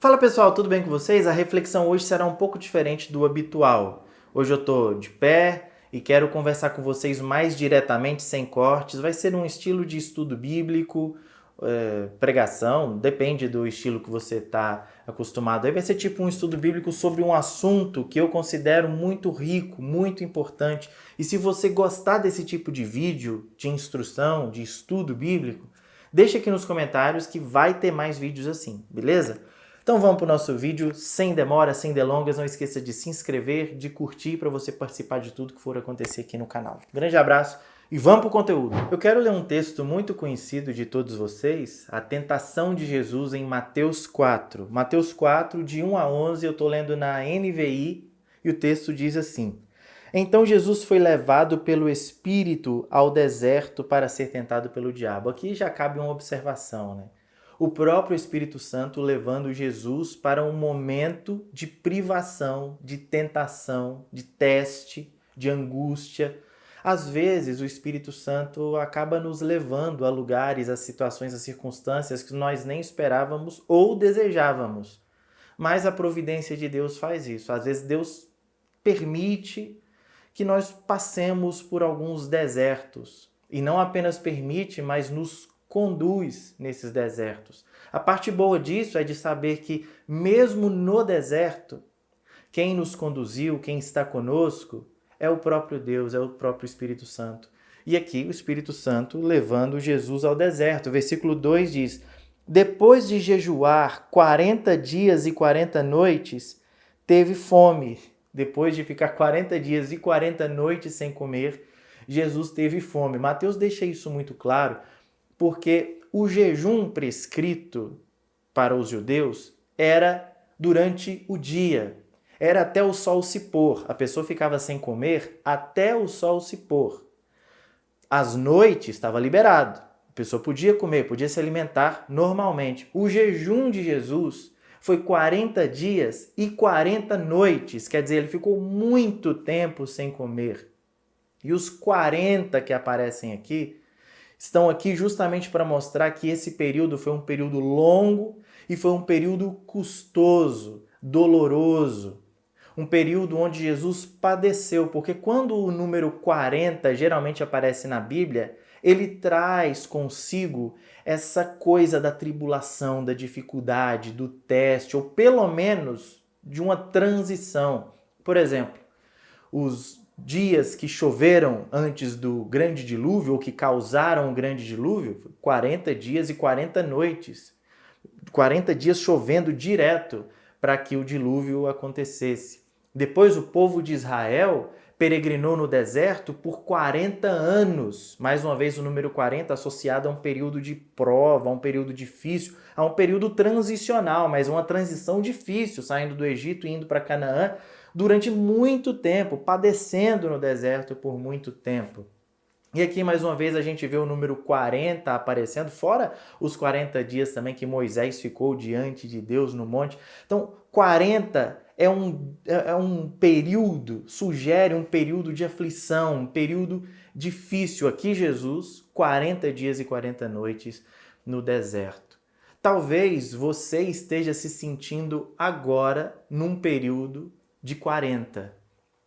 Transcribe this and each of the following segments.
Fala pessoal, tudo bem com vocês? A reflexão hoje será um pouco diferente do habitual. Hoje eu estou de pé e quero conversar com vocês mais diretamente, sem cortes. Vai ser um estilo de estudo bíblico, pregação, depende do estilo que você está acostumado. Aí vai ser tipo um estudo bíblico sobre um assunto que eu considero muito rico, muito importante. E se você gostar desse tipo de vídeo, de instrução, de estudo bíblico, deixa aqui nos comentários que vai ter mais vídeos assim, beleza? Então vamos para o nosso vídeo, sem demora, sem delongas. Não esqueça de se inscrever, de curtir para você participar de tudo que for acontecer aqui no canal. Grande abraço e vamos para o conteúdo. Eu quero ler um texto muito conhecido de todos vocês, a tentação de Jesus em Mateus 4. Mateus 4, de 1 a 11, eu estou lendo na NVI e o texto diz assim: Então Jesus foi levado pelo Espírito ao deserto para ser tentado pelo diabo. Aqui já cabe uma observação, né? O próprio Espírito Santo levando Jesus para um momento de privação, de tentação, de teste, de angústia. Às vezes, o Espírito Santo acaba nos levando a lugares, a situações, a circunstâncias que nós nem esperávamos ou desejávamos. Mas a providência de Deus faz isso. Às vezes, Deus permite que nós passemos por alguns desertos. E não apenas permite, mas nos conduz nesses desertos. A parte boa disso é de saber que, mesmo no deserto, quem nos conduziu, quem está conosco, é o próprio Deus, é o próprio Espírito Santo. E aqui o Espírito Santo levando Jesus ao deserto. O versículo 2 diz: Depois de jejuar 40 dias e 40 noites, teve fome. Depois de ficar 40 dias e 40 noites sem comer, Jesus teve fome. Mateus deixa isso muito claro, porque o jejum prescrito para os judeus era durante o dia, era até o sol se pôr. A pessoa ficava sem comer até o sol se pôr. Às noites estava liberado, a pessoa podia comer, podia se alimentar normalmente. O jejum de Jesus foi 40 dias e 40 noites, quer dizer, ele ficou muito tempo sem comer. E os 40 que aparecem aqui estão aqui justamente para mostrar que esse período foi um período longo e foi um período custoso, doloroso. Um período onde Jesus padeceu, porque quando o número 40 geralmente aparece na Bíblia, ele traz consigo essa coisa da tribulação, da dificuldade, do teste, ou pelo menos de uma transição. Por exemplo, os dias que choveram antes do grande dilúvio, ou que causaram o grande dilúvio, 40 dias e 40 noites. 40 dias chovendo direto para que o dilúvio acontecesse. Depois o povo de Israel peregrinou no deserto por 40 anos. Mais uma vez o número 40 associado a um período de prova, a um período difícil, a um período transicional, mas uma transição difícil, saindo do Egito e indo para Canaã durante muito tempo, padecendo no deserto por muito tempo. E aqui, mais uma vez, a gente vê o número 40 aparecendo, fora os 40 dias também que Moisés ficou diante de Deus no monte. Então, 40 é um período, sugere um período de aflição, um período difícil. Aqui, Jesus, 40 dias e 40 noites no deserto. Talvez você esteja se sentindo agora num período de 40.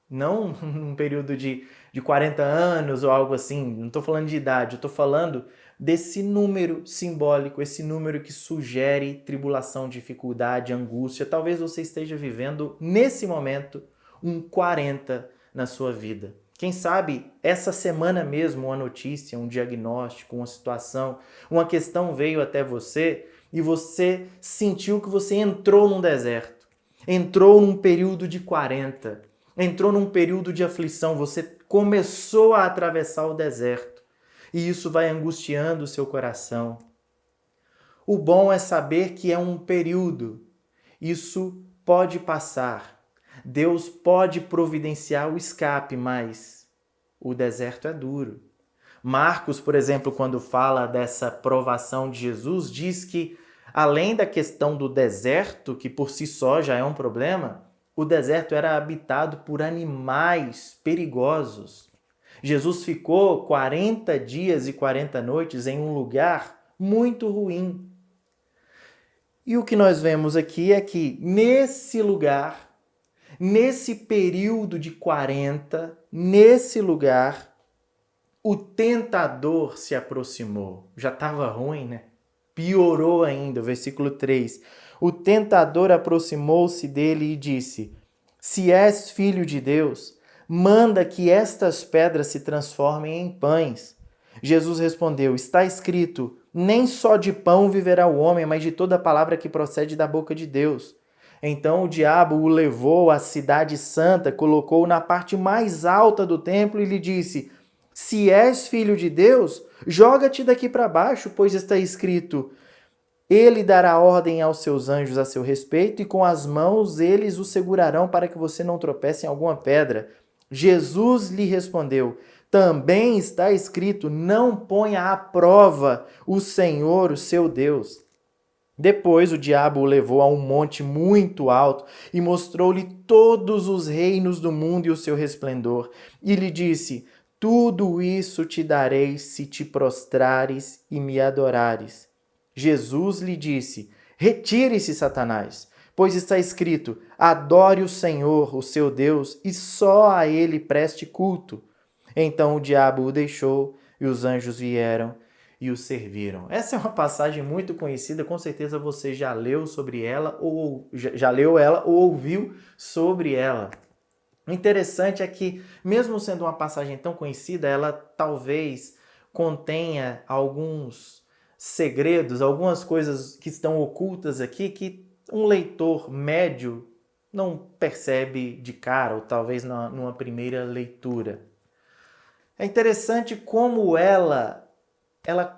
Não num período de 40 anos ou algo assim, não estou falando de idade, eu estou falando desse número simbólico, esse número que sugere tribulação, dificuldade, angústia. Talvez você esteja vivendo, nesse momento, um 40 na sua vida. Quem sabe essa semana mesmo uma notícia, um diagnóstico, uma situação, uma questão veio até você e você sentiu que você entrou num deserto, entrou num período de 40, entrou num período de aflição, você começou a atravessar o deserto e isso vai angustiando o seu coração. O bom é saber que é um período, isso pode passar. Deus pode providenciar o escape, mas o deserto é duro. Marcos, por exemplo, quando fala dessa provação de Jesus, diz que além da questão do deserto, que por si só já é um problema, o deserto era habitado por animais perigosos. Jesus ficou 40 dias e 40 noites em um lugar muito ruim. E o que nós vemos aqui é que nesse lugar, nesse período de 40, nesse lugar, o tentador se aproximou. Já estava ruim, né? Piorou ainda, versículo 3. O tentador aproximou-se dele e disse: Se és filho de Deus, manda que estas pedras se transformem em pães. Jesus respondeu: Está escrito: Nem só de pão viverá o homem, mas de toda palavra que procede da boca de Deus. Então o diabo o levou à cidade santa, colocou-o na parte mais alta do templo e lhe disse: Se és filho de Deus, joga-te daqui para baixo, pois está escrito: Ele dará ordem aos seus anjos a seu respeito, e com as mãos eles o segurarão para que você não tropece em alguma pedra. Jesus lhe respondeu: Também está escrito: Não ponha à prova o Senhor, o seu Deus. Depois o diabo o levou a um monte muito alto e mostrou-lhe todos os reinos do mundo e o seu resplendor. E lhe disse: Tudo isso te darei se te prostrares e me adorares. Jesus lhe disse: Retire-se, Satanás, pois está escrito: Adore o Senhor, o seu Deus, e só a ele preste culto. Então o diabo o deixou e os anjos vieram e o serviram. Essa é uma passagem muito conhecida, com certeza você já leu sobre ela ou já leu ela ou ouviu sobre ela. O interessante é que, mesmo sendo uma passagem tão conhecida, ela talvez contenha alguns segredos, algumas coisas que estão ocultas aqui que um leitor médio não percebe de cara, ou talvez numa primeira leitura. É interessante como ela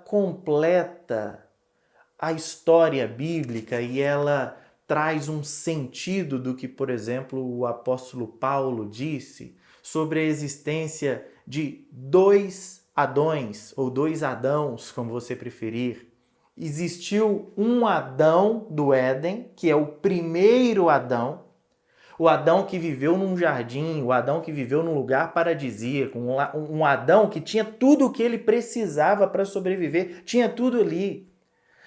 completa a história bíblica e ela traz um sentido do que, por exemplo, o apóstolo Paulo disse sobre a existência de dois Adões, ou dois Adãos, como você preferir. Existiu um Adão do Éden, que é o primeiro Adão, o Adão que viveu num jardim, o Adão que viveu num lugar paradisíaco, um Adão que tinha tudo o que ele precisava para sobreviver, tinha tudo ali.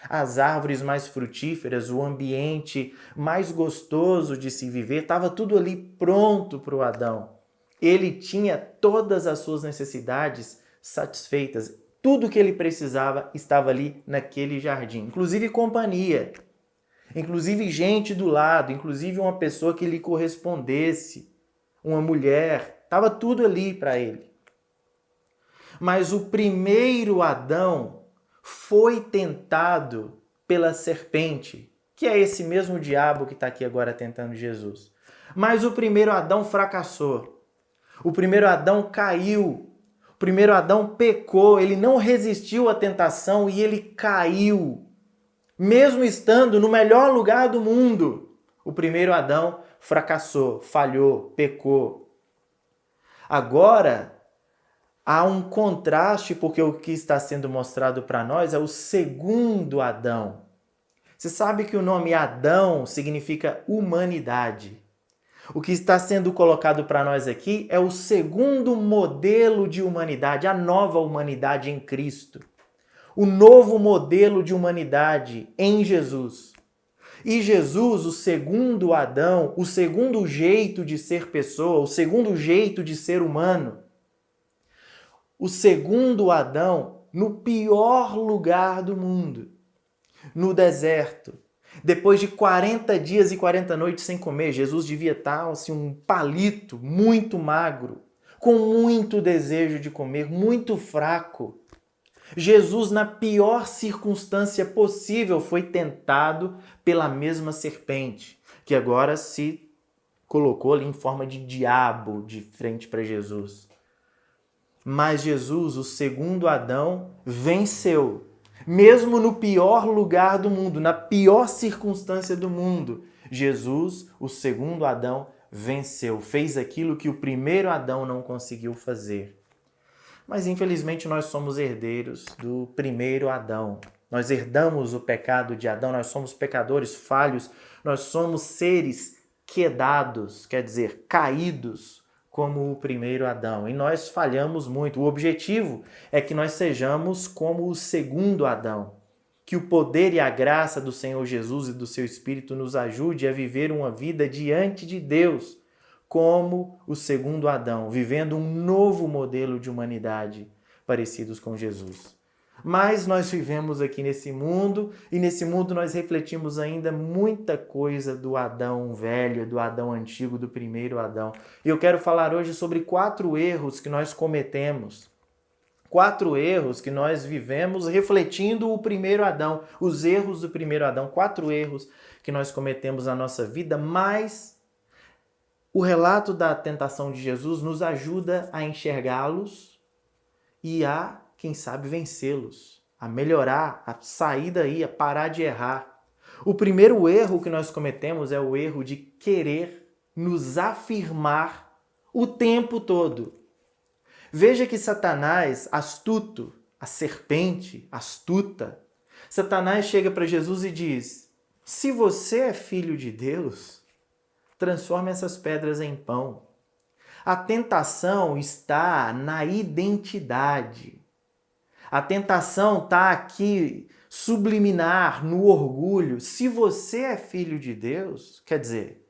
As árvores mais frutíferas, o ambiente mais gostoso de se viver, estava tudo ali pronto para o Adão. Ele tinha todas as suas necessidades satisfeitas. Tudo que ele precisava estava ali naquele jardim, inclusive companhia. Inclusive gente do lado, inclusive uma pessoa que lhe correspondesse, uma mulher, estava tudo ali para ele. Mas o primeiro Adão foi tentado pela serpente, que é esse mesmo diabo que está aqui agora tentando Jesus. Mas o primeiro Adão fracassou. O primeiro Adão caiu. O primeiro Adão pecou, ele não resistiu à tentação e ele caiu. Mesmo estando no melhor lugar do mundo, o primeiro Adão fracassou, falhou, pecou. Agora, há um contraste, porque o que está sendo mostrado para nós é o segundo Adão. Você sabe que o nome Adão significa humanidade. O que está sendo colocado para nós aqui é o segundo modelo de humanidade, a nova humanidade em Cristo. O novo modelo de humanidade em Jesus. E Jesus, o segundo Adão, o segundo jeito de ser pessoa, o segundo jeito de ser humano, o segundo Adão no pior lugar do mundo, no deserto. Depois de 40 dias e 40 noites sem comer, Jesus devia estar assim, um palito muito magro, com muito desejo de comer, muito fraco. Jesus, na pior circunstância possível, foi tentado pela mesma serpente, que agora se colocou ali em forma de diabo de frente para Jesus. Mas Jesus, o segundo Adão, venceu. Mesmo no pior lugar do mundo, na pior circunstância do mundo, Jesus, o segundo Adão, venceu. Fez aquilo que o primeiro Adão não conseguiu fazer. Mas infelizmente nós somos herdeiros do primeiro Adão. Nós herdamos o pecado de Adão, nós somos pecadores falhos, nós somos seres quedados, quer dizer, caídos, como o primeiro Adão. E nós falhamos muito. O objetivo é que nós sejamos como o segundo Adão. Que o poder e a graça do Senhor Jesus e do seu Espírito nos ajude a viver uma vida diante de Deus, como o segundo Adão, vivendo um novo modelo de humanidade parecidos com Jesus. Mas nós vivemos aqui nesse mundo e nesse mundo nós refletimos ainda muita coisa do Adão velho, do Adão antigo, do primeiro Adão. E eu quero falar hoje sobre 4 erros que nós cometemos. 4 erros que nós vivemos refletindo o primeiro Adão, os erros do primeiro Adão. 4 erros que nós cometemos na nossa vida, mas o relato da tentação de Jesus nos ajuda a enxergá-los e a, quem sabe, vencê-los, a melhorar, a sair daí, a parar de errar. O primeiro erro que nós cometemos é o erro de querer nos afirmar o tempo todo. Veja que Satanás, astuto, a serpente astuta, Satanás chega para Jesus e diz: se você é filho de Deus, transforme essas pedras em pão. A tentação está na identidade. A tentação está aqui subliminar, no orgulho. Se você é filho de Deus, quer dizer,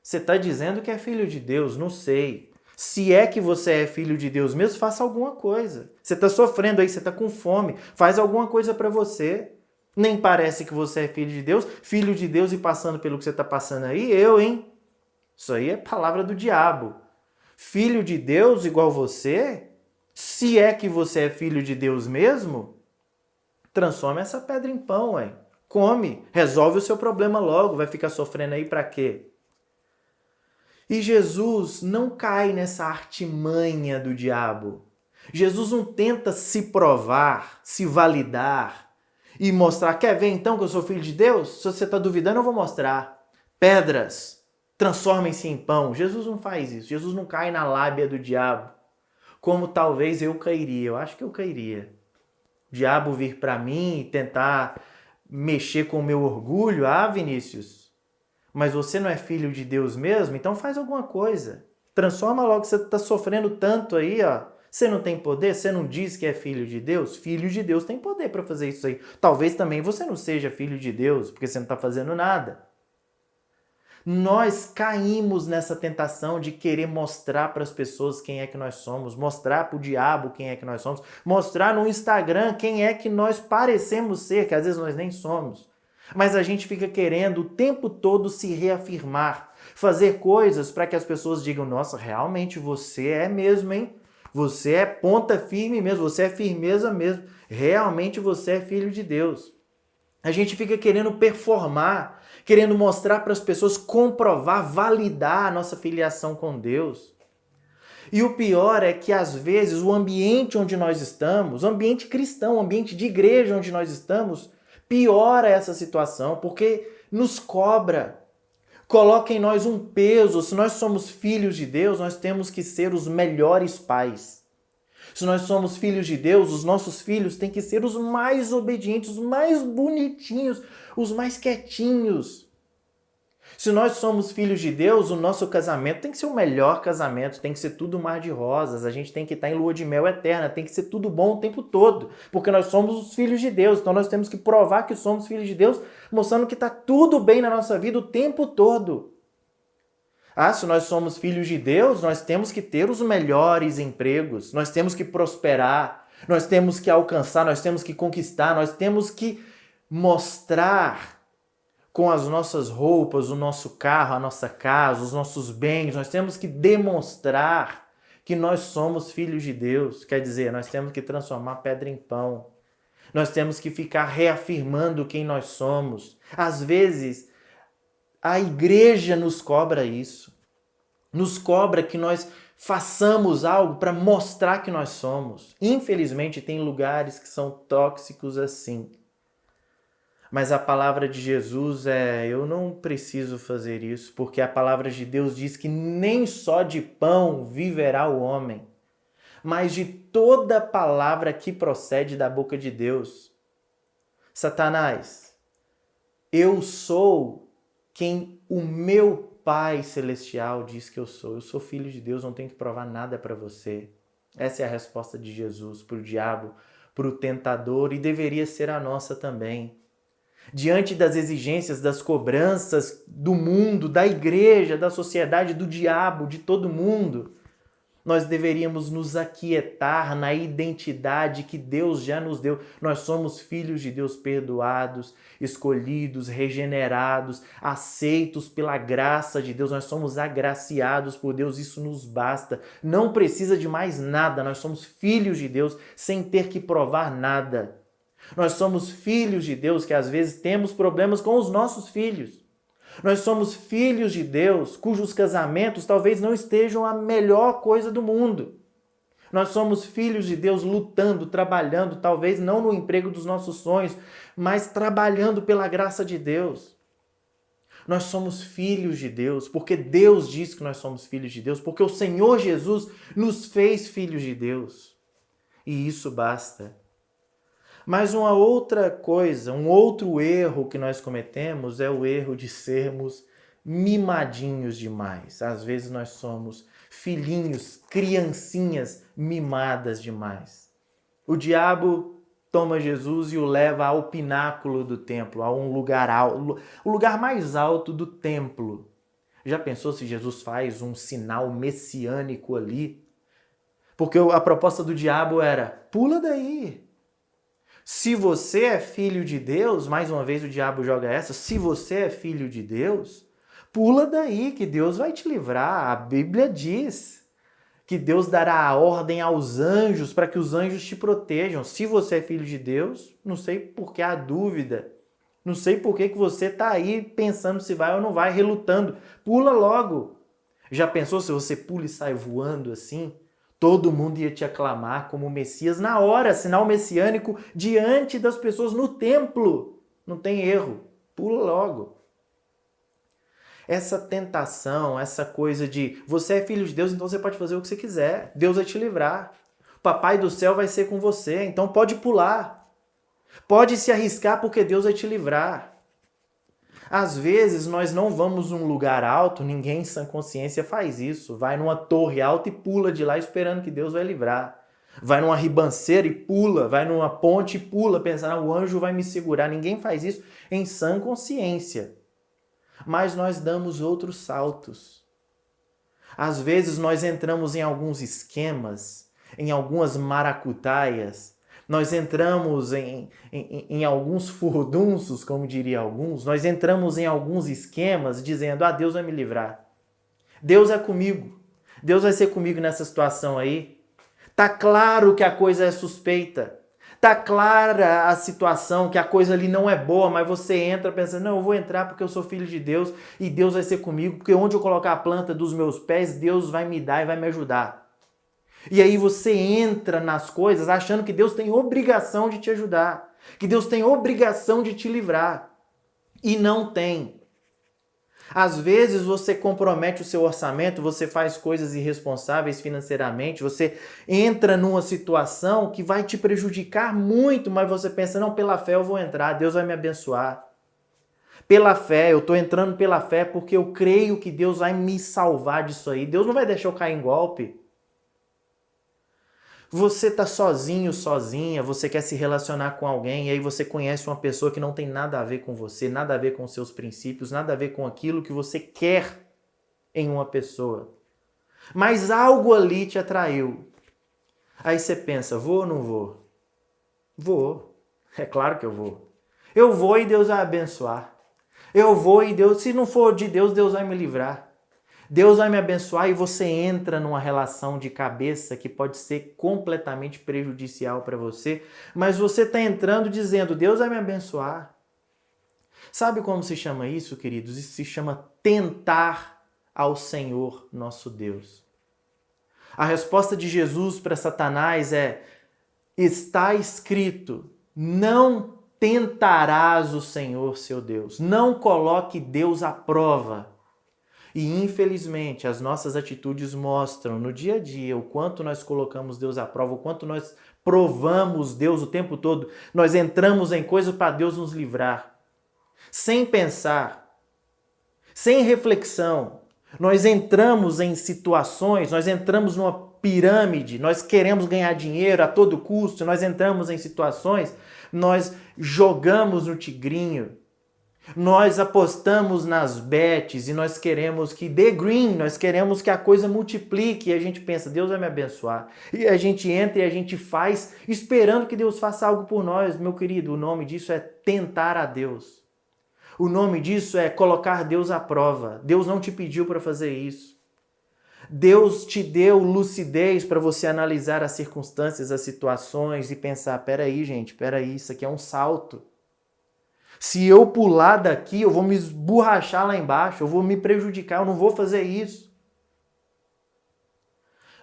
você está dizendo que é filho de Deus, não sei. Se é que você é filho de Deus mesmo, faça alguma coisa. Você está sofrendo aí, você está com fome, faz alguma coisa para você. Nem parece que você é filho de Deus e passando pelo que você está passando aí, hein? Isso aí é palavra do diabo. Filho de Deus igual você? Se é que você é filho de Deus mesmo, transforma essa pedra em pão, ué. Come, resolve o seu problema logo, vai ficar sofrendo aí para quê? E Jesus não cai nessa artimanha do diabo. Jesus não tenta se provar, se validar e mostrar, quer ver então que eu sou filho de Deus? Se você está duvidando, eu vou mostrar. Pedras, transformem-se em pão. Jesus não faz isso. Jesus não cai na lábia do diabo, como talvez eu cairia. Eu acho que eu cairia. O diabo vir para mim e tentar mexer com o meu orgulho. Ah, Vinícius, mas você não é filho de Deus mesmo? Então faz alguma coisa. Transforma logo, você está sofrendo tanto aí, ó. Você não tem poder? Você não diz que é filho de Deus? Filho de Deus tem poder para fazer isso aí. Talvez também você não seja filho de Deus, porque você não está fazendo nada. Nós caímos nessa tentação de querer mostrar para as pessoas quem é que nós somos, mostrar para o diabo quem é que nós somos, mostrar no Instagram quem é que nós parecemos ser, que às vezes nós nem somos. Mas a gente fica querendo o tempo todo se reafirmar, fazer coisas para que as pessoas digam, nossa, realmente você é mesmo, hein? Você é ponta firme mesmo, você é firmeza mesmo. Realmente você é filho de Deus. A gente fica querendo performar, querendo mostrar para as pessoas, comprovar, validar a nossa filiação com Deus. E o pior é que, às vezes, o ambiente onde nós estamos, o ambiente cristão, o ambiente de igreja onde nós estamos, piora essa situação, porque nos cobra, coloca em nós um peso. Se nós somos filhos de Deus, nós temos que ser os melhores pais. Se nós somos filhos de Deus, os nossos filhos têm que ser os mais obedientes, os mais bonitinhos, os mais quietinhos. Se nós somos filhos de Deus, o nosso casamento tem que ser o melhor casamento, tem que ser tudo mar de rosas, a gente tem que estar em lua de mel eterna, tem que ser tudo bom o tempo todo, porque nós somos os filhos de Deus, então nós temos que provar que somos filhos de Deus, mostrando que está tudo bem na nossa vida o tempo todo. Ah, se nós somos filhos de Deus, nós temos que ter os melhores empregos, nós temos que prosperar, nós temos que alcançar, nós temos que conquistar, nós temos que mostrar com as nossas roupas, o nosso carro, a nossa casa, os nossos bens, nós temos que demonstrar que nós somos filhos de Deus. Quer dizer, nós temos que transformar pedra em pão. Nós temos que ficar reafirmando quem nós somos. Às vezes, a igreja nos cobra isso. Nos cobra que nós façamos algo para mostrar que nós somos. Infelizmente, tem lugares que são tóxicos assim. Mas a palavra de Jesus eu não preciso fazer isso, porque a palavra de Deus diz que nem só de pão viverá o homem, mas de toda palavra que procede da boca de Deus. Satanás, eu sou quem o meu Pai Celestial diz que eu sou. Eu sou filho de Deus, não tenho que provar nada para você. Essa é a resposta de Jesus para o diabo, para o tentador, e deveria ser a nossa também. diante das exigências, das cobranças do mundo, da igreja, da sociedade, do diabo, de todo mundo, nós deveríamos nos aquietar na identidade que Deus já nos deu. Nós somos filhos de Deus perdoados, escolhidos, regenerados, aceitos pela graça de Deus. Nós somos agraciados por Deus, isso nos basta. Não precisa de mais nada. Nós somos filhos de Deus sem ter que provar nada. Nós somos filhos de Deus que às vezes temos problemas com os nossos filhos. Nós somos filhos de Deus cujos casamentos talvez não estejam a melhor coisa do mundo. Nós somos filhos de Deus lutando, trabalhando, talvez não no emprego dos nossos sonhos, mas trabalhando pela graça de Deus. Nós somos filhos de Deus porque Deus diz que nós somos filhos de Deus, porque o Senhor Jesus nos fez filhos de Deus. E isso basta. Mas uma outra coisa, um outro erro que nós cometemos é o erro de sermos mimadinhos demais. Às vezes nós somos filhinhos, criancinhas mimadas demais. O diabo toma Jesus e o leva ao pináculo do templo, a um lugar alto, o lugar mais alto do templo. Já pensou se Jesus faz um sinal messiânico ali? Porque a proposta do diabo era: pula daí. Se você é filho de Deus, mais uma vez o diabo joga essa, se você é filho de Deus, pula daí que Deus vai te livrar. A Bíblia diz que Deus dará a ordem aos anjos para que os anjos te protejam. Se você é filho de Deus, não sei por que há dúvida. Não sei por que você está aí pensando se vai ou não vai, relutando. Pula logo. Já pensou se você pula e sai voando assim? Todo mundo ia te aclamar como Messias na hora, sinal messiânico diante das pessoas no templo. Não tem erro, pula logo. Essa tentação, essa coisa de você é filho de Deus, então você pode fazer o que você quiser. Deus vai te livrar. O Papai do céu vai ser com você, então pode pular. Pode se arriscar porque Deus vai te livrar. Às vezes nós não vamos num lugar alto, ninguém em sã consciência faz isso. Vai numa torre alta e pula de lá esperando que Deus vai livrar. Vai numa ribanceira e pula, vai numa ponte e pula, pensando, o anjo vai me segurar. Ninguém faz isso em sã consciência. Mas nós damos outros saltos. Às vezes nós entramos em alguns esquemas, em algumas maracutaias, nós entramos em alguns furdunços, como diria alguns, nós entramos em alguns esquemas dizendo, Deus vai me livrar. Deus é comigo. Deus vai ser comigo nessa situação aí. Tá claro que a coisa é suspeita. Tá clara a situação, que a coisa ali não é boa, mas você entra pensando, não, eu vou entrar porque eu sou filho de Deus e Deus vai ser comigo, porque onde eu colocar a planta dos meus pés, Deus vai me dar e vai me ajudar. E aí você entra nas coisas achando que Deus tem obrigação de te ajudar, que Deus tem obrigação de te livrar. E não tem. Às vezes você compromete o seu orçamento, você faz coisas irresponsáveis financeiramente, você entra numa situação que vai te prejudicar muito, mas você pensa, não, pela fé eu vou entrar, Deus vai me abençoar. Pela fé, eu estou entrando pela fé porque eu creio que Deus vai me salvar disso aí. Deus não vai deixar eu cair em golpe. Você está sozinho, sozinha, você quer se relacionar com alguém e aí você conhece uma pessoa que não tem nada a ver com você, nada a ver com seus princípios, nada a ver com aquilo que você quer em uma pessoa. Mas algo ali te atraiu. Aí você pensa, vou ou não vou? Vou. É claro que eu vou. Eu vou e Deus vai abençoar. Eu vou e Deus, se não for de Deus, Deus vai me livrar. Deus vai me abençoar e você entra numa relação de cabeça que pode ser completamente prejudicial para você, mas você está entrando dizendo, Deus vai me abençoar. Sabe como se chama isso, queridos? Isso se chama tentar ao Senhor nosso Deus. A resposta de Jesus para Satanás é, está escrito, não tentarás o Senhor seu Deus. Não coloque Deus à prova. E infelizmente as nossas atitudes mostram no dia a dia o quanto nós colocamos Deus à prova, o quanto nós provamos Deus o tempo todo. Nós entramos em coisas para Deus nos livrar. Sem pensar, sem reflexão. Nós entramos em situações, nós entramos numa pirâmide, nós queremos ganhar dinheiro a todo custo, nós entramos em situações, nós jogamos no tigrinho, nós apostamos nas bets e nós queremos que dê green, nós queremos que a coisa multiplique e a gente pensa, Deus vai me abençoar. E a gente entra e a gente faz esperando que Deus faça algo por nós. Meu querido, o nome disso é tentar a Deus. O nome disso é colocar Deus à prova. Deus não te pediu para fazer isso. Deus te deu lucidez para você analisar as circunstâncias, as situações e pensar, peraí, gente, peraí, isso aqui é um salto. Se eu pular daqui, eu vou me esborrachar lá embaixo, eu vou me prejudicar, eu não vou fazer isso.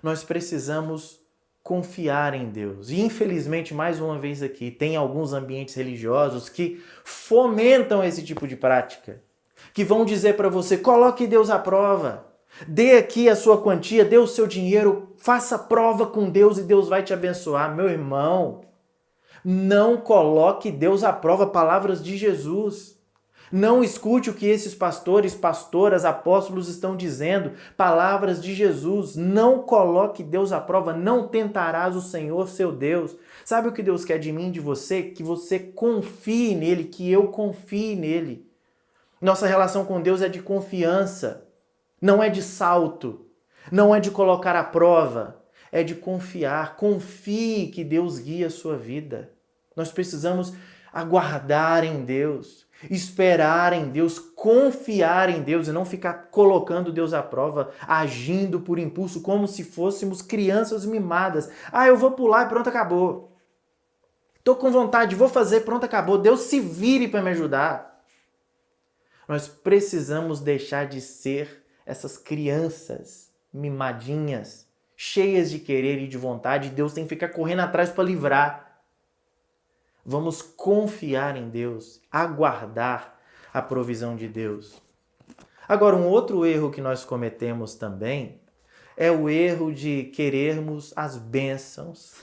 Nós precisamos confiar em Deus. E infelizmente, mais uma vez aqui, tem alguns ambientes religiosos que fomentam esse tipo de prática, que vão dizer para você, coloque Deus à prova, dê aqui a sua quantia, dê o seu dinheiro, faça prova com Deus e Deus vai te abençoar. Meu irmão, não coloque Deus à prova, palavras de Jesus. Não escute o que esses pastores, pastoras, apóstolos estão dizendo, palavras de Jesus. Não coloque Deus à prova, não tentarás o Senhor, seu Deus. Sabe o que Deus quer de mim, de você? Que você confie nele, que eu confie nele. Nossa relação com Deus é de confiança, não é de salto, não é de colocar à prova. É de confiar. Confie que Deus guia a sua vida. Nós precisamos aguardar em Deus, esperar em Deus, confiar em Deus e não ficar colocando Deus à prova, agindo por impulso como se fôssemos crianças mimadas. Eu vou pular e pronto, acabou. Tô com vontade, vou fazer, pronto, acabou. Deus se vire para me ajudar. Nós precisamos deixar de ser essas crianças mimadinhas, cheias de querer e de vontade, Deus tem que ficar correndo atrás para livrar. Vamos confiar em Deus, aguardar a provisão de Deus. Agora, um outro erro que nós cometemos também é o erro de querermos as bênçãos.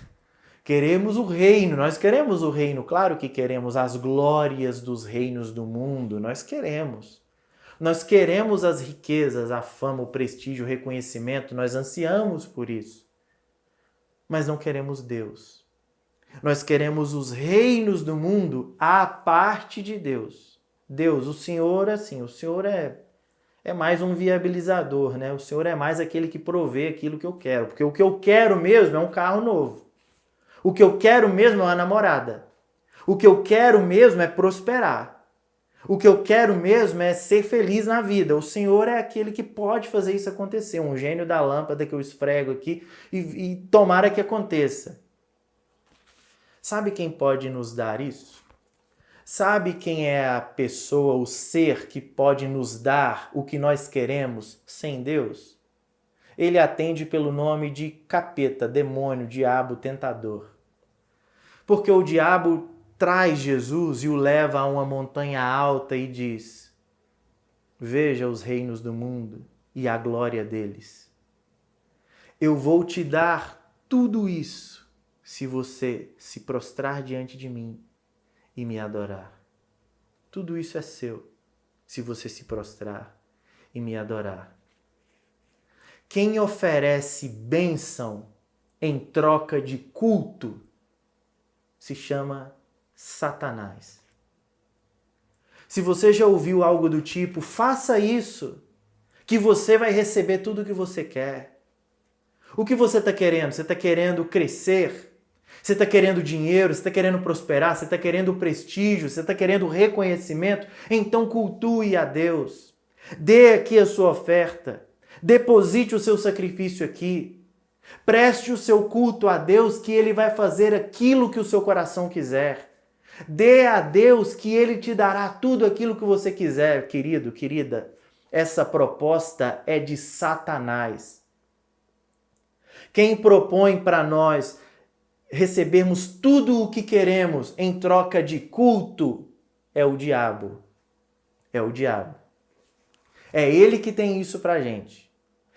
Queremos o reino, nós queremos o reino, claro que queremos as glórias dos reinos do mundo, nós queremos. Nós queremos as riquezas, a fama, o prestígio, o reconhecimento, nós ansiamos por isso. Mas não queremos Deus. Nós queremos os reinos do mundo à parte de Deus. Deus, o Senhor, assim, o Senhor é mais um viabilizador, né? O Senhor é mais aquele que provê aquilo que eu quero. Porque o que eu quero mesmo é um carro novo. O que eu quero mesmo é uma namorada. O que eu quero mesmo é prosperar. O que eu quero mesmo é ser feliz na vida. O Senhor é aquele que pode fazer isso acontecer. Um gênio da lâmpada que eu esfrego aqui e tomara que aconteça. Sabe quem pode nos dar isso? Sabe quem é a pessoa, o ser que pode nos dar o que nós queremos sem Deus? Ele atende pelo nome de capeta, demônio, diabo, tentador. Porque o diabo traz Jesus e o leva a uma montanha alta e diz: veja os reinos do mundo e a glória deles. Eu vou te dar tudo isso se você se prostrar diante de mim e me adorar. Tudo isso é seu se você se prostrar e me adorar. Quem oferece bênção em troca de culto se chama Satanás. Se você já ouviu algo do tipo, faça isso, que você vai receber tudo o que você quer. O que você está querendo? Você está querendo crescer? Você está querendo dinheiro? Você está querendo prosperar? Você está querendo prestígio? Você está querendo reconhecimento? Então cultue a Deus. Dê aqui a sua oferta. Deposite o seu sacrifício aqui. Preste o seu culto a Deus, que Ele vai fazer aquilo que o seu coração quiser. Dê a Deus que Ele te dará tudo aquilo que você quiser, querido, querida. Essa proposta é de Satanás. Quem propõe para nós recebermos tudo o que queremos em troca de culto é o diabo. É o diabo. É ele que tem isso pra gente.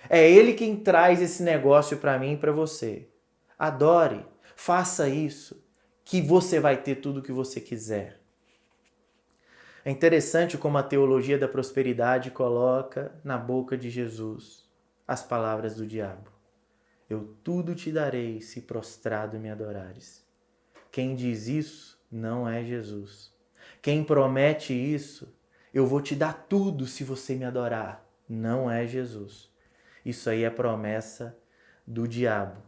É ele quem traz esse negócio para mim e para você. Adore, faça isso, que você vai ter tudo o que você quiser. É interessante como a teologia da prosperidade coloca na boca de Jesus as palavras do diabo. eu tudo te darei se prostrado me adorares. Quem diz isso não é Jesus. Quem promete isso, eu vou te dar tudo se você me adorar, não é Jesus. Isso aí é promessa do diabo.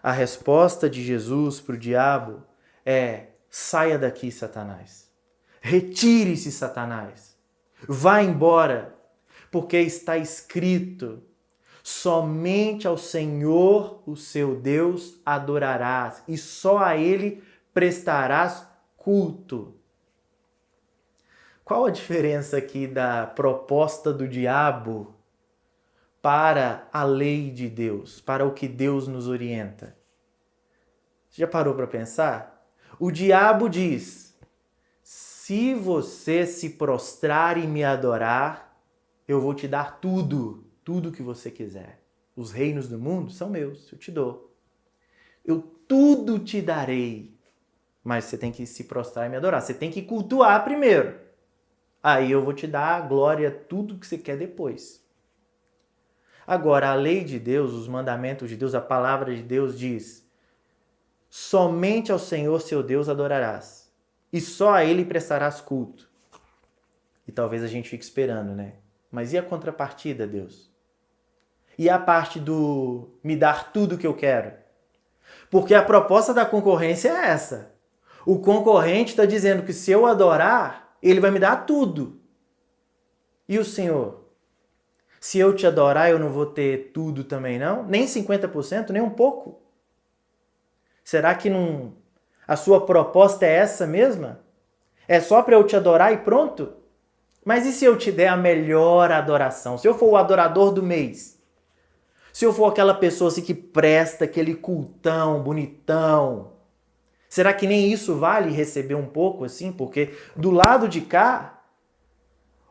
A resposta de Jesus para o diabo é: saia daqui, Satanás. Retire-se, Satanás. Vá embora, porque está escrito: somente ao Senhor, o seu Deus, adorarás, e só a Ele prestarás culto. Qual a diferença aqui da proposta do diabo para a lei de Deus, para o que Deus nos orienta? Você já parou para pensar? O diabo diz: se você se prostrar e me adorar, eu vou te dar tudo, tudo que você quiser. Os reinos do mundo são meus, eu te dou. Eu tudo te darei, mas você tem que se prostrar e me adorar. Você tem que cultuar primeiro. Aí eu vou te dar a glória, tudo que você quer depois. Agora, a lei de Deus, os mandamentos de Deus, a palavra de Deus diz: somente ao Senhor, seu Deus, adorarás, e só a Ele prestarás culto. E talvez a gente fique esperando, né? Mas e a contrapartida, Deus? E a parte do me dar tudo o que eu quero? Porque a proposta da concorrência é essa. O concorrente está dizendo que se eu adorar, ele vai me dar tudo. E o Senhor? Se eu te adorar, eu não vou ter tudo também, não? Nem 50%, nem um pouco? Será que não... a sua proposta é essa mesma? É só para eu te adorar e pronto? Mas e se eu te der a melhor adoração? Se eu for o adorador do mês? Se eu for aquela pessoa assim que presta aquele cultão bonitão? Será que nem isso vale receber um pouco assim? Porque do lado de cá,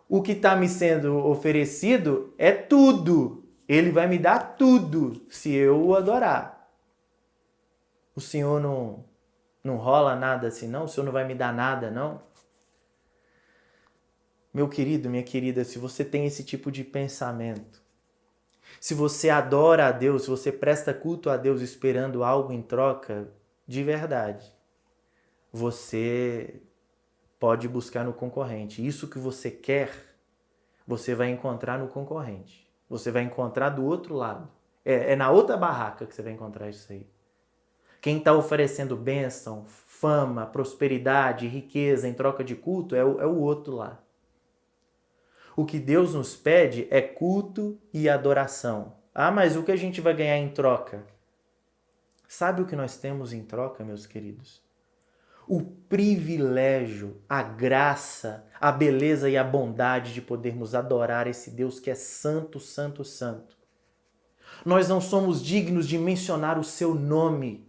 o que está me sendo oferecido é tudo. Ele vai me dar tudo se eu o adorar. O Senhor não rola nada assim, não? O Senhor não vai me dar nada, não? Meu querido, minha querida, se você tem esse tipo de pensamento, se você adora a Deus, se você presta culto a Deus esperando algo em troca, de verdade, você pode buscar no concorrente. Isso que você quer, você vai encontrar no concorrente. Você vai encontrar do outro lado. É na outra barraca que você vai encontrar isso aí. Quem está oferecendo bênção, fama, prosperidade, riqueza em troca de culto é o outro lá. O que Deus nos pede é culto e adoração. Ah, mas o que a gente vai ganhar em troca? Sabe o que nós temos em troca, meus queridos? O privilégio, a graça, a beleza e a bondade de podermos adorar esse Deus que é santo, santo, santo. Nós não somos dignos de mencionar o seu nome,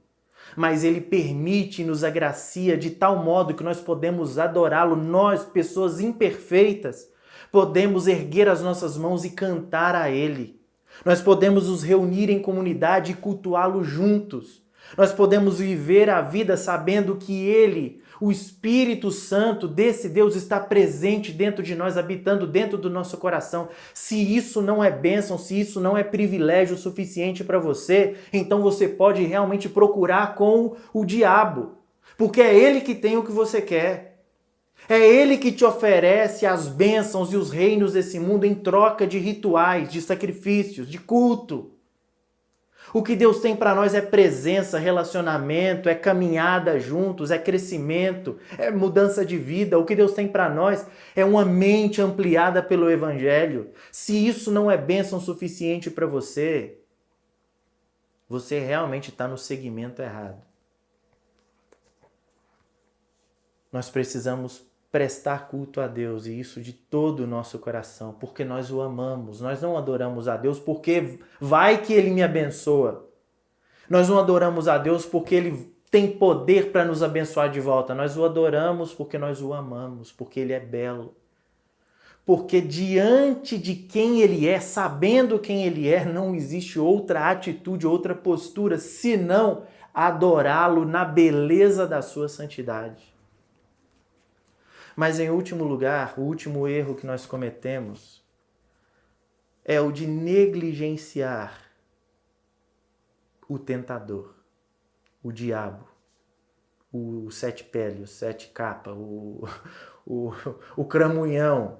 mas Ele permite e nos agracia de tal modo que nós podemos adorá-lo. Nós, pessoas imperfeitas, podemos erguer as nossas mãos e cantar a Ele. Nós podemos nos reunir em comunidade e cultuá-lo juntos. Nós podemos viver a vida sabendo que Ele, o Espírito Santo desse Deus, está presente dentro de nós, habitando dentro do nosso coração. Se isso não é bênção, se isso não é privilégio suficiente para você, então você pode realmente procurar com o diabo, porque é ele que tem o que você quer. É Ele que te oferece as bênçãos e os reinos desse mundo em troca de rituais, de sacrifícios, de culto. O que Deus tem para nós é presença, relacionamento, é caminhada juntos, é crescimento, é mudança de vida. O que Deus tem para nós é uma mente ampliada pelo Evangelho. Se isso não é bênção suficiente para você, você realmente está no segmento errado. Nós precisamos prestar culto a Deus, e isso de todo o nosso coração, porque nós o amamos. Nós não adoramos a Deus porque vai que Ele me abençoa. Nós não adoramos a Deus porque Ele tem poder para nos abençoar de volta. Nós o adoramos porque nós o amamos, porque Ele é belo. Porque diante de quem Ele é, sabendo quem Ele é, não existe outra atitude, outra postura, senão adorá-lo na beleza da sua santidade. Mas em último lugar, o último erro que nós cometemos é o de negligenciar o tentador, o diabo, o sete pele, o sete capa, o cramunhão.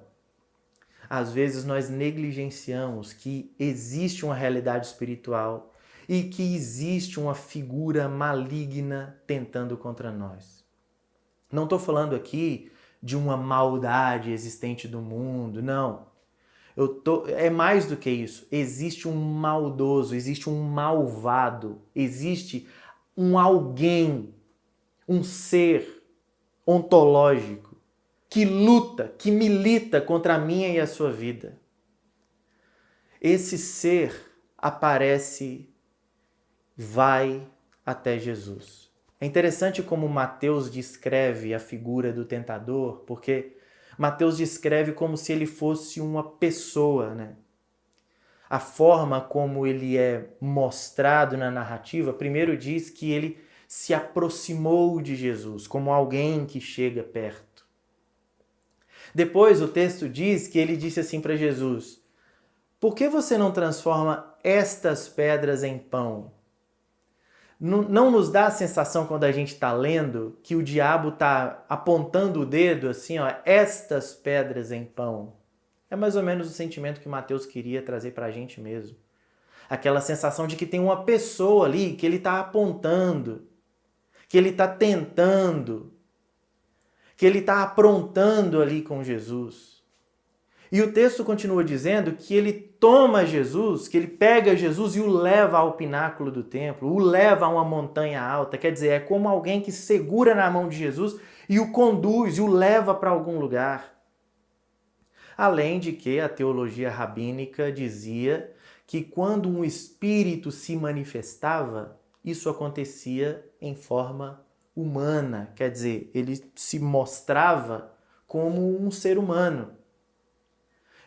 Às vezes nós negligenciamos que existe uma realidade espiritual e que existe uma figura maligna tentando contra nós. Não estou falando aqui de uma maldade existente do mundo, não. É mais do que isso. Existe um maldoso, existe um malvado, existe um alguém, um ser ontológico que luta, que milita contra a minha e a sua vida. Esse ser aparece, vai até Jesus. É interessante como Mateus descreve a figura do tentador, porque Mateus descreve como se ele fosse uma pessoa, né? A forma como ele é mostrado na narrativa, primeiro diz que ele se aproximou de Jesus, como alguém que chega perto. Depois o texto diz que ele disse assim para Jesus: por que você não transforma estas pedras em pão? Não nos dá a sensação quando a gente está lendo que o diabo está apontando o dedo assim, ó, estas pedras em pão. É mais ou menos o sentimento que Mateus queria trazer para a gente mesmo. Aquela sensação de que tem uma pessoa ali que ele está apontando, que ele está tentando, que ele está aprontando ali com Jesus. E o texto continua dizendo que ele toma Jesus, que ele pega Jesus e o leva ao pináculo do templo, o leva a uma montanha alta. Quer dizer, é como alguém que segura na mão de Jesus e o conduz e o leva para algum lugar. Além de que a teologia rabínica dizia que quando um espírito se manifestava, isso acontecia em forma humana. Quer dizer, ele se mostrava como um ser humano.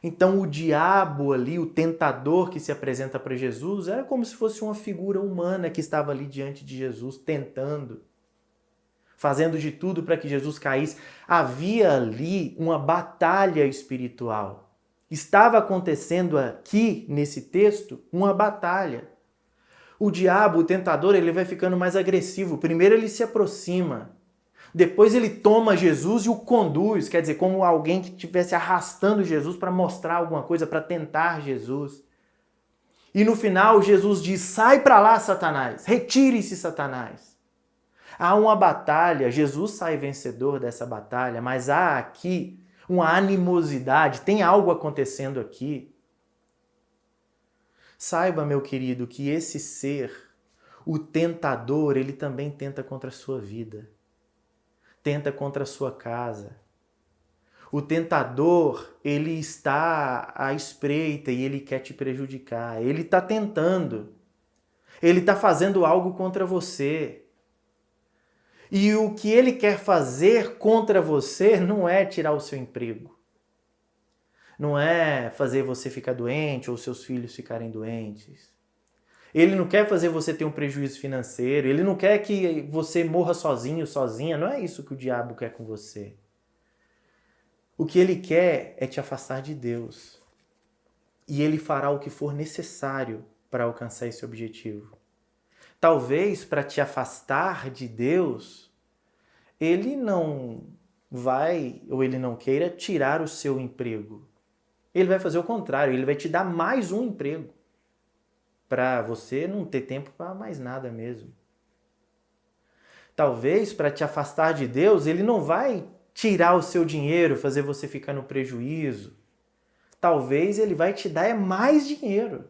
Então o diabo ali, o tentador que se apresenta para Jesus, era como se fosse uma figura humana que estava ali diante de Jesus, tentando, fazendo de tudo para que Jesus caísse. Havia ali uma batalha espiritual. Estava acontecendo aqui, nesse texto, uma batalha. O diabo, o tentador, ele vai ficando mais agressivo. Primeiro ele se aproxima. Depois ele toma Jesus e o conduz, quer dizer, como alguém que estivesse arrastando Jesus para mostrar alguma coisa, para tentar Jesus. E no final Jesus diz: sai para lá, Satanás, retire-se, Satanás. Há uma batalha, Jesus sai vencedor dessa batalha, mas há aqui uma animosidade, tem algo acontecendo aqui. Saiba, meu querido, que esse ser, o tentador, ele também tenta contra a sua vida. Tenta contra a sua casa. O tentador, ele está à espreita e ele quer te prejudicar. Ele está tentando. Ele está fazendo algo contra você. E o que ele quer fazer contra você não é tirar o seu emprego. Não é fazer você ficar doente ou seus filhos ficarem doentes. Ele não quer fazer você ter um prejuízo financeiro. Ele não quer que você morra sozinho, sozinha. Não é isso que o diabo quer com você. O que ele quer é te afastar de Deus. E ele fará o que for necessário para alcançar esse objetivo. Talvez para te afastar de Deus, ele não vai ou ele não queira tirar o seu emprego. Ele vai fazer o contrário. Ele vai te dar mais um emprego, para você não ter tempo para mais nada mesmo. Talvez para te afastar de Deus, ele não vai tirar o seu dinheiro, fazer você ficar no prejuízo. Talvez ele vai te dar mais dinheiro,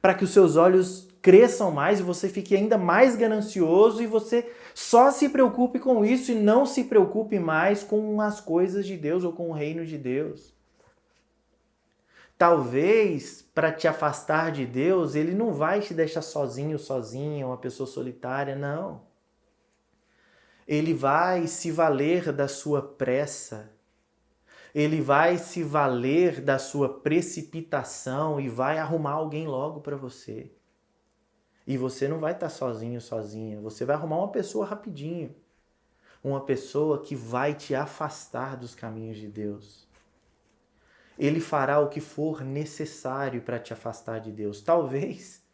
para que os seus olhos cresçam mais e você fique ainda mais ganancioso e você só se preocupe com isso e não se preocupe mais com as coisas de Deus ou com o reino de Deus. Talvez, para te afastar de Deus, ele não vai te deixar sozinho, sozinha, uma pessoa solitária, não. Ele vai se valer da sua pressa. Ele vai se valer da sua precipitação e vai arrumar alguém logo para você. E você não vai estar sozinho, sozinha. Você vai arrumar uma pessoa rapidinho. Uma pessoa que vai te afastar dos caminhos de Deus. Ele fará o que for necessário para te afastar de Deus. Talvez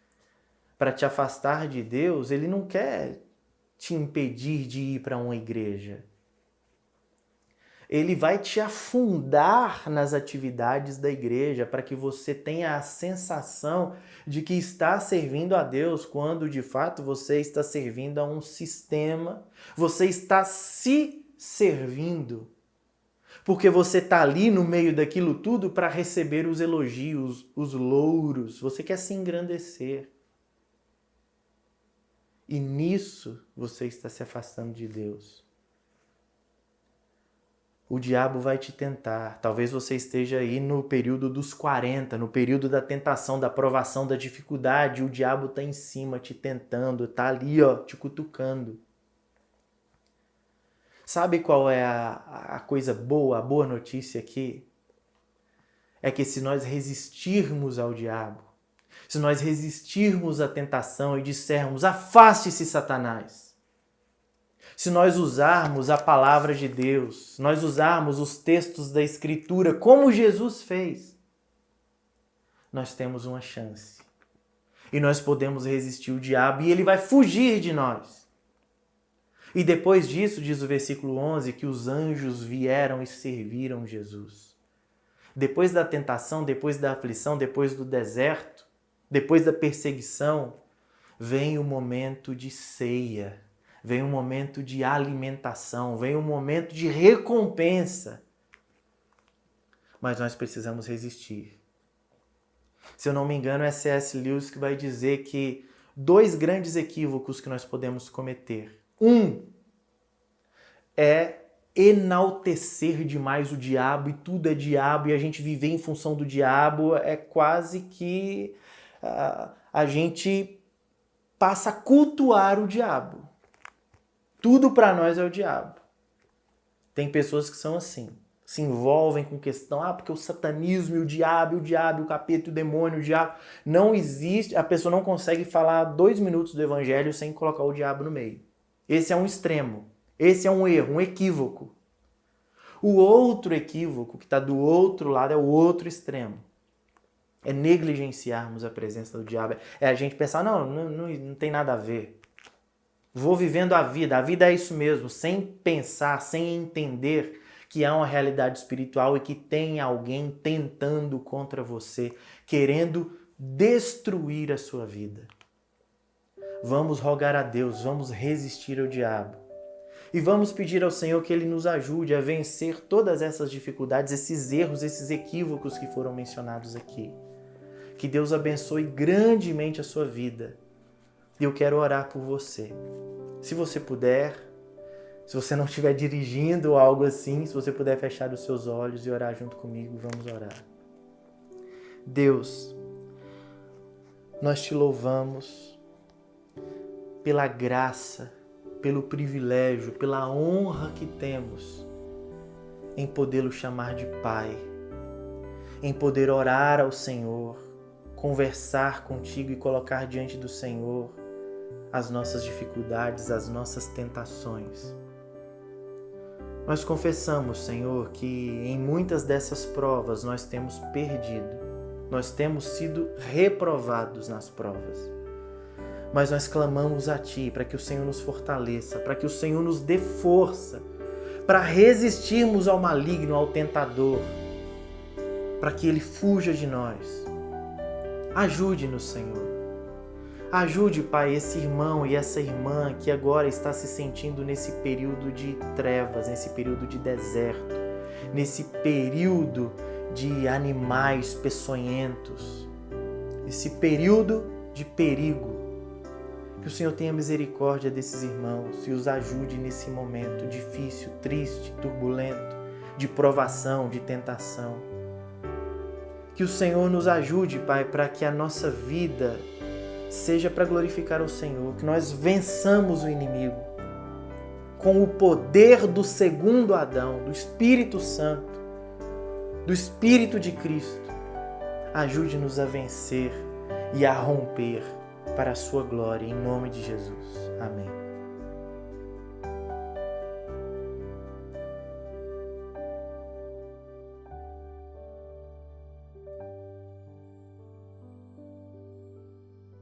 para te afastar de Deus, ele não quer te impedir de ir para uma igreja. Ele vai te afundar nas atividades da igreja para que você tenha a sensação de que está servindo a Deus, quando de fato você está servindo a um sistema, você está se servindo. Porque você está ali no meio daquilo tudo para receber os elogios, os louros, você quer se engrandecer. E nisso você está se afastando de Deus. O diabo vai te tentar. Talvez você esteja aí no período dos 40, no período da tentação, da provação, da dificuldade. O diabo está em cima, te tentando, está ali, te cutucando. Sabe qual é a coisa boa, a boa notícia aqui? É que se nós resistirmos ao diabo, se nós resistirmos à tentação e dissermos, afaste-se, Satanás, se nós usarmos a palavra de Deus, se nós usarmos os textos da Escritura como Jesus fez, nós temos uma chance. E nós podemos resistir o diabo e ele vai fugir de nós. E depois disso, diz o versículo 11, que os anjos vieram e serviram Jesus. Depois da tentação, depois da aflição, depois do deserto, depois da perseguição, vem o momento de ceia. Vem um momento de alimentação, vem um momento de recompensa. Mas nós precisamos resistir. Se eu não me engano, é C.S. Lewis que vai dizer que 2 grandes equívocos que nós podemos cometer. Um é enaltecer demais o diabo e tudo é diabo e a gente viver em função do diabo é quase que a gente passa a cultuar o diabo. Tudo para nós é o diabo. Tem pessoas que são assim, se envolvem com questão, porque o satanismo e o diabo, o capeta, o demônio, o diabo. Não existe, a pessoa não consegue falar 2 minutos do evangelho sem colocar o diabo no meio. Esse é um extremo, esse é um erro, um equívoco. O outro equívoco que está do outro lado é o outro extremo. É negligenciarmos a presença do diabo. É a gente pensar, não tem nada a ver. Vou vivendo a vida é isso mesmo, sem pensar, sem entender que há uma realidade espiritual e que tem alguém tentando contra você, querendo destruir a sua vida. Vamos rogar a Deus, vamos resistir ao diabo. E vamos pedir ao Senhor que Ele nos ajude a vencer todas essas dificuldades, esses erros, esses equívocos que foram mencionados aqui. Que Deus abençoe grandemente a sua vida. E eu quero orar por você. Se você puder, se você não estiver dirigindo ou algo assim, se você puder fechar os seus olhos e orar junto comigo, vamos orar. Deus, nós te louvamos pela graça, pelo privilégio, pela honra que temos em podê-lo chamar de Pai, em poder orar ao Senhor, conversar contigo e colocar diante do Senhor as nossas dificuldades, as nossas tentações. Nós confessamos, Senhor, que em muitas dessas provas nós temos perdido, nós temos sido reprovados nas provas. Mas nós clamamos a Ti para que o Senhor nos fortaleça, para que o Senhor nos dê força, para resistirmos ao maligno, ao tentador, para que ele fuja de nós. Ajude-nos, Senhor. Ajude, Pai, esse irmão e essa irmã que agora está se sentindo nesse período de trevas, nesse período de deserto, nesse período de animais peçonhentos, esse período de perigo. Que o Senhor tenha misericórdia desses irmãos e os ajude nesse momento difícil, triste, turbulento, de provação, de tentação. Que o Senhor nos ajude, Pai, para que a nossa vida seja para glorificar o Senhor, que nós vençamos o inimigo com o poder do segundo Adão, do Espírito Santo, do Espírito de Cristo. Ajude-nos a vencer e a romper para a sua glória, em nome de Jesus. Amém.